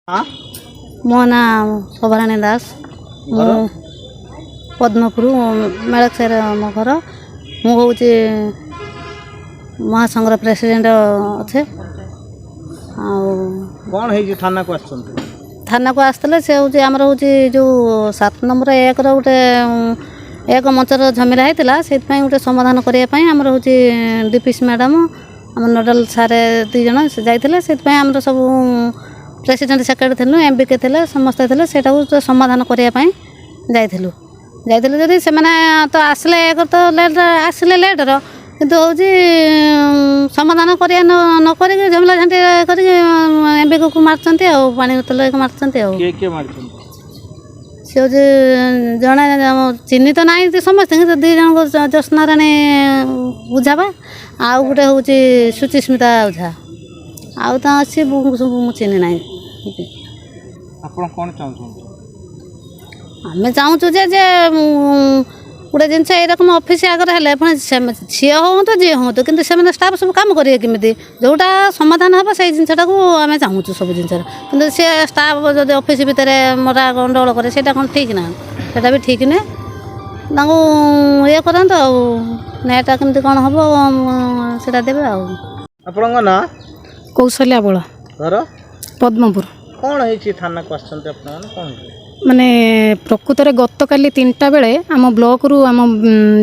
हाँ मो ना शोभाराणी दास मु पद्मपुर मेड़कसर मो घर मुझे महासंघर प्रेसिडेंट अच्छे कौन है थाना को थाना को आसते से हूँ आमर हूँ जो 7 नंबर 1 गोटे एक मंचर झमेला होता से गोटे समाधान करने आमर हूँ डीपीसी मैडम आम नोडाल सारे 2 जन जाते से आमर सब प्रेसिडेंट सेक्रेटरी थी एमबीके थे समस्ते थे से समाधान करने जाइलु जदि से तो आसले एक तो लेट आसले लेटर किंतु हूँ समाधान कर झमेला झांटी कर एमबीके को मार्च पानी बोतल मार्च सी हूँ जड़े चिन्ह तो ना समस्त 2 जन ज्योत्नाराणी बुझावा आउ गोटे हूँ सुचिस्मिता ओझा आउ तो अच्छी मुझे चिन्ह ना आम चाहूँ जे गोटे जिन यकम अफिस् आगे हेल्ले सी हूँ तो जी हूँ कि स्टाफ सब कम करेंगे किमी जोटा समाधान हम से जिनटा को आम चाहूँ सब जिन कि सी स्टाफ जब अफिस् भितर मरा गंडगोल करे से कौन ठीक ना से भी ठीक नुहे ये करते न्यायटा कमी कौन हम से देवे आपन ना कौशल्या बल घर पद्मपुर कौन है थाना को कौन माने प्रकृत में गत काली 3टा बेले आम ब्लॉक रु आम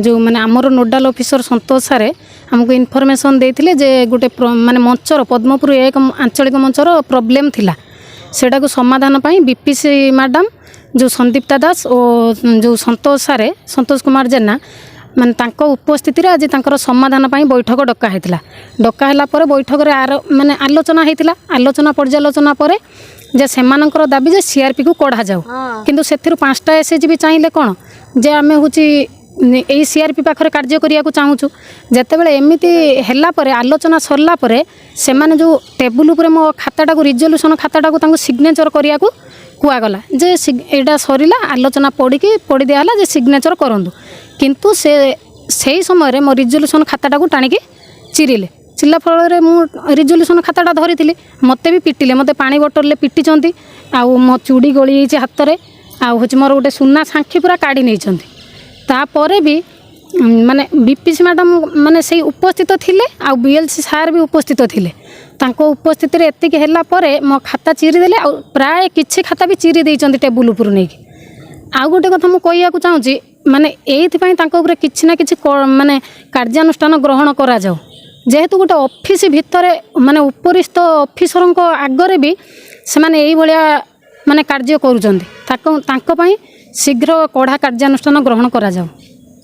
जो माने आमर नोडाल ऑफिसर संतोष सारे हमको इनफॉरमेशन देथिले जे गोटे माने मंचर पद्मपुर एक आंचलिक मंचर प्रॉब्लम थिला सेटा को समाधान पाई बीपीसी मैडम जो संदीप्ता दास और जो संतोष सारे संतोष कुमार जेना माने तांको उपस्थिति रे आज तांकर समाधान पाई बैठक डका हेतिला डका हला परे बैठक रे माने आलोचना हेतिला आलोचना पर्यालोचना परे जे सेमानकर दाबी जे सीआरपी को कढ़ा जाऊ किंतु सेथिरु 5टा एसएचजी भी चाहिए कौन जे आमे हुची एई सीआरपी पाखरे कार्य करिया को चाहूछु जेतेबेले एमिति हेला परे आलोचना सरला परे सेमाने जो टेबुल उपरे मो खाताटा को रिजोल्यूशन खाताटा को तांको सिग्नेचर करिया को कुआ गला जे एटा सरिला आलोचना पड़ी दियाला जे सिग्नेचर करंदु किंतु से समय मो रिजोल्यूशन खाताटा को टाणिकी चिरिले चिल्ला फल मु रिजोल्यूशन खाताटा धरी मत भी पिटिले मत पानी बोतल पिटी आउ मो चूड़ी गली हाथ में आउ हूँ मोर गोटे सुना सांखी पूरा काढ़ी नहीं तापर भी माने बीपीसी मैडम माने से उपस्थित थिले आउ बीएलसी सार भी उपस्थित थिले तांको उपस्थिति रे एतिक हैला परे मो खाता चिरी देले आ प्राय किछि खाता भी चिरी देइचंती टेबुल उपर नै आउ गोटे कथा मु कहिया को चाहूची माने एथि पई तांको ऊपर किछि ना किछि माने कार्यानुष्ठान ग्रहण करा जाऊ जेहेतु गोटे ऑफिस भितर माने उपरिस्थ ऑफिसर को आगरे भी से माने एई भलिया माने कार्य करूचंती तांको पई शीघ्र कड़ा कार्यानुष्ठान ग्रहण करा जाऊ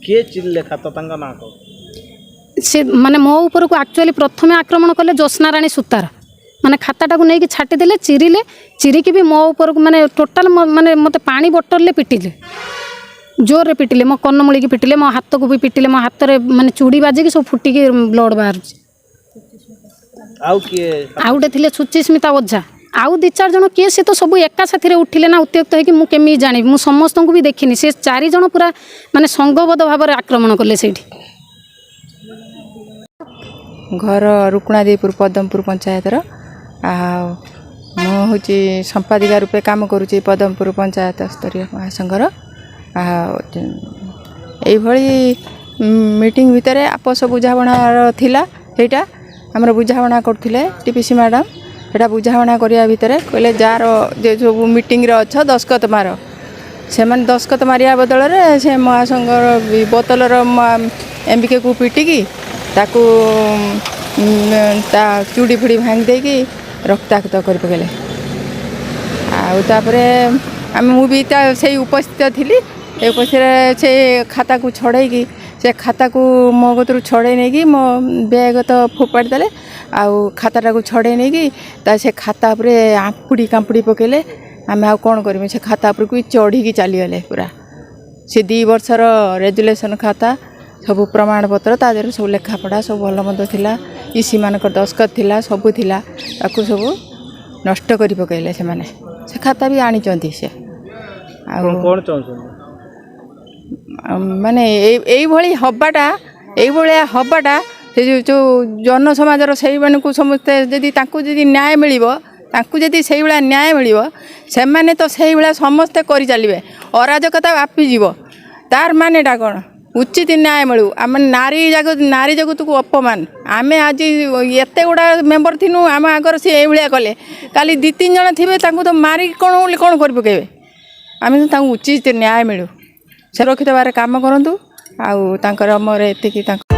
के चिल्ले खाता तांगा ना को से माने मो ऊपर को एक्चुअली प्रथमे आक्रमण कले ज्योत्नाराणी सुतार माने खाताटा को नहीं छाटी देले चिरिकी भी मो ऊपर को माने टोटाल माने मते पानी बोतल ले पिटिले जोर रे पिटिले मो कन्नमूली की पिटिले मो हाथ को भी पिटिले मो हाथ रे माने चूड़ी बाजी की सब फुटी की ब्लड बाहर आउटे थिले सुचिस्मिता ओझा आउ 2-4 जन किए से तो सब एका साथी रे उठिले ना उत्त्यक्त है कि मु केमी जानी मु समस्त को भी देखिनी से 4 जन पूरा माने संघबद्ध भाव में आक्रमण कले सेठी घर रुकुणादेवीपुर पदमपुर पंचायतर मुझे संपादिका रूपे काम करुँच पदमपुर पंचायत स्तरीय महासंघर यही मीटिंग भितर आपस बुझाणा थिला एटा आमर बुझाणा करथिले टीपीसी मैडम एटा बुझाणा करिया भितर कहले जार जे सब मीटिंग रे अछ दस्खत मार से माने दस्खत मारिया बदल रे से महासंघर बोतलर एमबीके को पिटिकी ताकू ता चूड़ी फुड़ी भांगी देकी रक्ताक्त कर पकेले आउे आम मुझे से उपस्थित थी उपस्थित से खाता को छड़े से खाता को मो गतर छड़े नहीं मो बैग तो फोपाड़ी देले आउ खाताटा को छड़े नहीं से खाता पर आंपुड़ी कांपुड़ी पकेले आम आ कौन कर से खाता पर को चढ़ी चलीगले पूरा से 2 वर्षर रेजुलेशन खाता सब प्रमाणपत्र तादेह सब लेखापढ़ा सब भल मंद थिला ईसी मान दस्खत थिला सब थिला ताकू सब नष्ट कर पकेले से खाता भी आनी से माने यही हबाटा से जो जन समाजर से समस्ते जदि न्याय मिल ତାଙ୍କୁ ଯଦି ସେଇଭଳିଆ ନ୍ୟାୟ ମିଳିବ ସେମାନେ ତ ସେଇଭଳିଆ ସମସ୍ତେ କରି ଚାଲିବେ ଅରାଜକତା ବ୍ୟାପିଯିବ ତାର ମାନେଟା କ'ଣ ଉଚିତ ନ୍ୟାୟ ମିଳୁ ଆମେ ନାରୀ ଜଗତକୁ ଅପମାନ ଆମେ ଆଜି ଏତେ ଗୁଡ଼ା ମେମ୍ବର ଥିନୁ ଆମ ଆଗରେ ସେ ଏଇଭଳିଆ କଲେ କାଲି 2-3 ଜଣ ଥିବେ ତାଙ୍କୁ ତ ମାରିକି କ'ଣ କରି ପକାଇବେ ଆମେ ତ ତାଙ୍କୁ ଉଚିତ ନ୍ୟାୟ ମିଳୁ ସୁରକ୍ଷିତ ଭାବରେ କାମ କରନ୍ତୁ ଆଉ ତାଙ୍କର ମୋର ଏତିକି ତାଙ୍କ